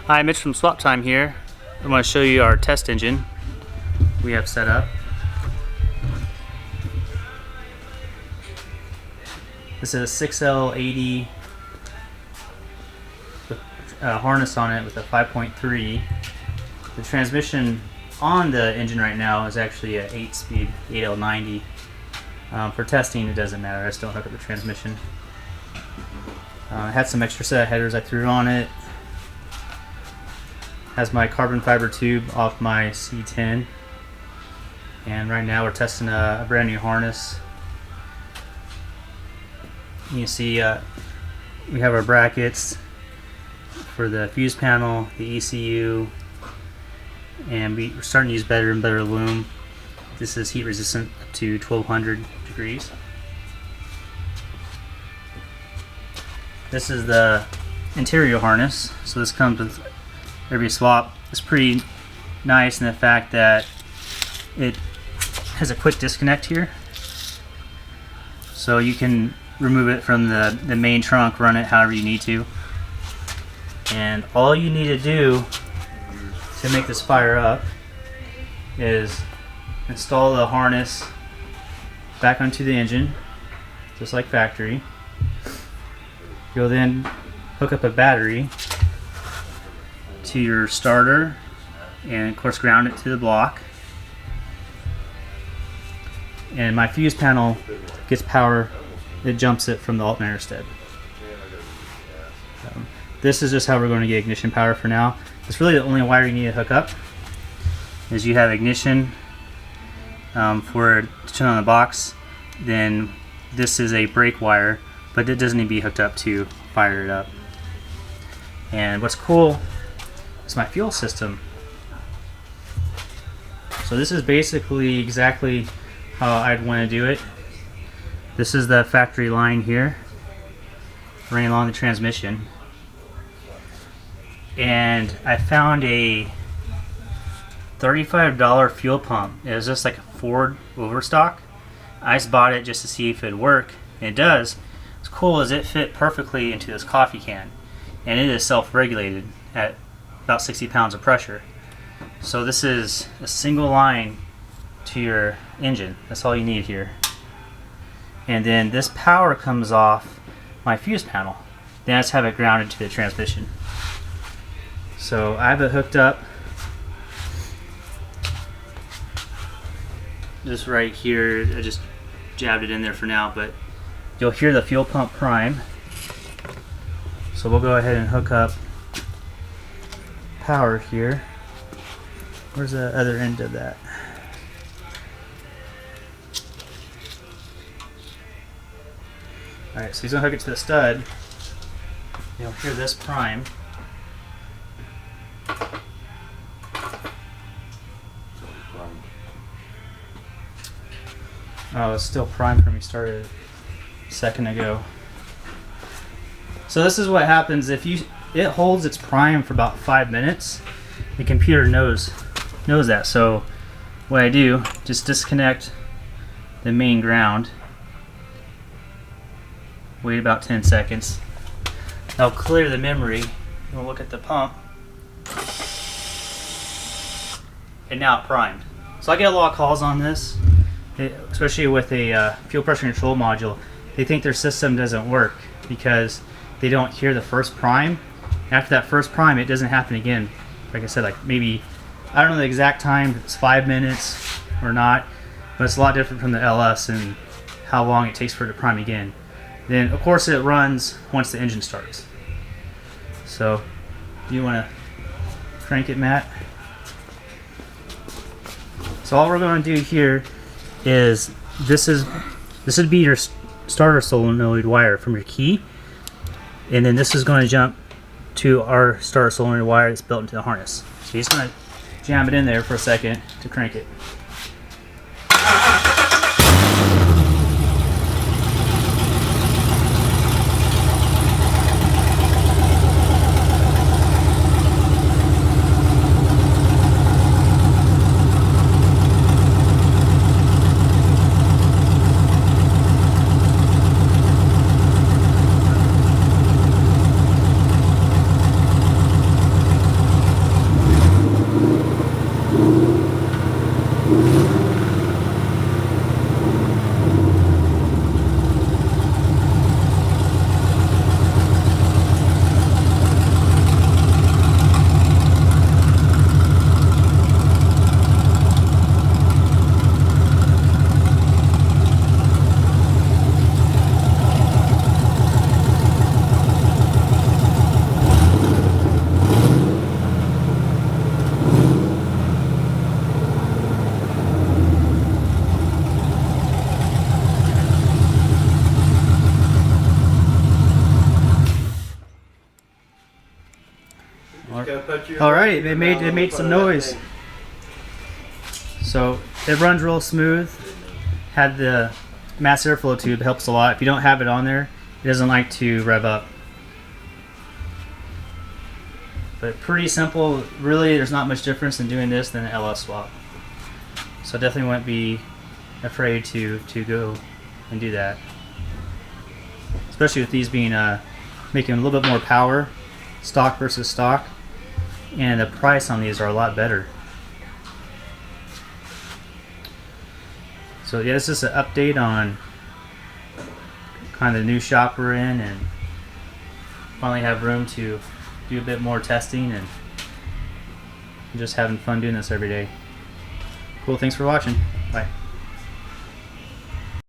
Hi, Mitch from Swap Time here. I want to show you our test engine we have set up. This is a 6L80 with a harness on it with a 5.3. The transmission on the engine right now is actually an 8-speed 8L90. For testing, it doesn't matter. I just don't hook up the transmission. I had some extra set of headers I threw on it. Has my carbon fiber tube off my C10, and right now we're testing a brand new harness. You can see we have our brackets for the fuse panel, the ECU, and we're starting to use better and better loom. This is heat resistant up to 1200 degrees. This is the interior harness, so this comes with every swap. It's pretty nice in the fact that it has a quick disconnect here, so you can remove it from the main trunk, run it however you need to, and all you need to do to make this fire up is install the harness back onto the engine just like factory. You'll then hook up a battery to your starter and of course ground it to the block, and my fuse panel gets power. It jumps it from the alternator stead. This is just how we're going to get ignition power for now. It's really the only wire you need to hook up is you have ignition for it to turn on the box. Then this is a brake wire, but it doesn't need to be hooked up to fire it up. And what's cool is my fuel system. So this is basically exactly how I'd want to do it. This is the factory line here running along the transmission, and I found a $35 fuel pump. It was just like a Ford overstock. I just bought it just to see if it'd work, and it does. What's cool is it fit perfectly into this coffee can, and it is self-regulated at about 60 pounds of pressure. So this is a single line to your engine. That's all you need here. And then this power comes off my fuse panel. Then I just have it grounded to the transmission. So I have it hooked up just right here. I just jabbed it in there for now, but you'll hear the fuel pump prime. So we'll go ahead and hook up power here. Where's the other end of that? Alright, so he's going to hook it to the stud. You'll hear this prime. Oh, it's still prime from when we started a second ago. So this is what happens if it holds its prime for about 5 minutes. The computer knows that. So what I do, just disconnect the main ground. Wait about 10 seconds. I'll clear the memory. We'll look at the pump. And now it primed. So I get a lot of calls on this, especially with a fuel pressure control module. They think their system doesn't work because they don't hear the first prime. After that first prime, it doesn't happen again. Like I said, like maybe, I don't know the exact time, if it's 5 minutes or not, but it's a lot different from the LS and how long it takes for it to prime again. Then of course it runs once the engine starts. So you want to crank it, Matt. So all we're going to do here is this would be your starter solenoid wire from your key, and then this is going to jump to our starter solenoid wire that's built into the harness. So you're just going to jam it in there for a second to crank it. more. All right, it made some noise. So it runs real smooth. Had the mass airflow tube, helps a lot. If you don't have it on there, it doesn't like to rev up. But pretty simple. Really, there's not much difference in doing this than an LS swap. So definitely wouldn't be afraid to go and do that. Especially with these being making a little bit more power, stock versus stock, and the price on these are a lot better. So yeah, this is an update on kind of the new shop we're in, and finally have room to do a bit more testing and just having fun doing this every day. Cool, thanks for watching. Bye.